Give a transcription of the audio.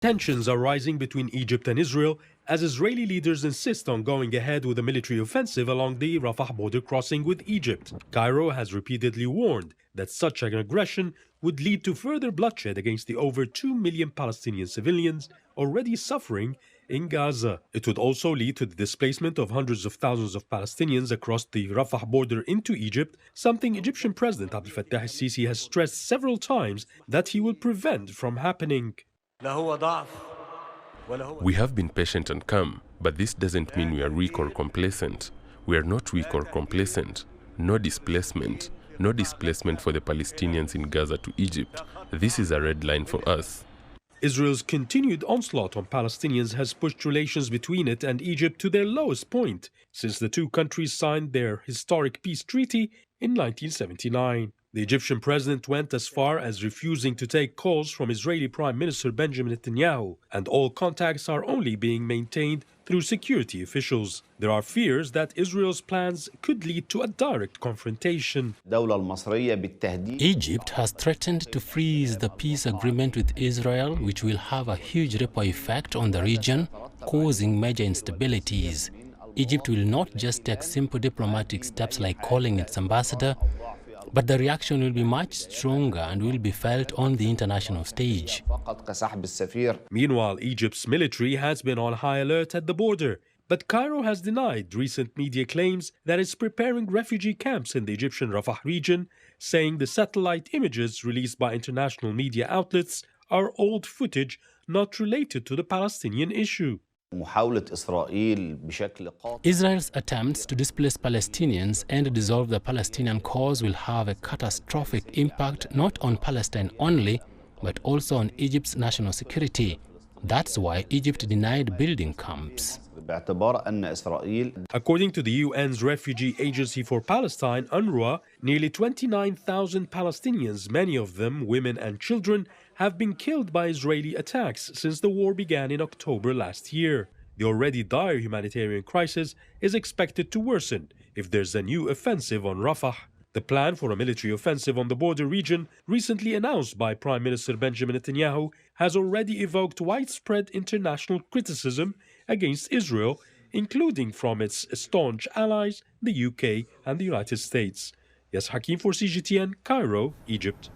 Tensions are rising between Egypt and Israel as Israeli leaders insist on going ahead with a military offensive along the Rafah border crossing with Egypt. Cairo has repeatedly warned that such an aggression would lead to further bloodshed against the over 2 million Palestinian civilians already suffering in Gaza. It would also lead to the displacement of hundreds of thousands of Palestinians across the Rafah border into Egypt, something Egyptian President Abdel Fattah el-Sisi has stressed several times that he will prevent from happening. We have been patient and calm, but this doesn't mean we are weak or complacent. We are not weak or complacent. No displacement for the Palestinians in Gaza to Egypt. This is a red line for us. Israel's continued onslaught on Palestinians has pushed relations between it and Egypt to their lowest point since the two countries signed their historic peace treaty in 1979. The Egyptian president went as far as refusing to take calls from Israeli Prime Minister Benjamin Netanyahu, and all contacts are only being maintained through security officials. There are fears that Israel's plans could lead to a direct confrontation. Egypt has threatened to freeze the peace agreement with Israel, which will have a huge ripple effect on the region, causing major instabilities. Egypt will not just take simple diplomatic steps like calling its ambassador, but the reaction will be much stronger and will be felt on the international stage. Meanwhile, Egypt's military has been on high alert at the border, but Cairo has denied recent media claims that it's preparing refugee camps in the Egyptian Rafah region, saying the satellite images released by international media outlets are old footage not related to the Palestinian issue. Israel's attempts to displace Palestinians and dissolve the Palestinian cause will have a catastrophic impact not on Palestine only, but also on Egypt's national security. That's why Egypt denied building camps. According to the UN's Refugee Agency for Palestine, UNRWA, nearly 29,000 Palestinians, many of them women and children, have been killed by Israeli attacks since the war began in October last year. The already dire humanitarian crisis is expected to worsen if there's a new offensive on Rafah. The plan for a military offensive on the border region, recently announced by Prime Minister Benjamin Netanyahu, has already evoked widespread international criticism against Israel, including from its staunch allies, the UK and the United States. Yes, Hakim for CGTN, Cairo, Egypt.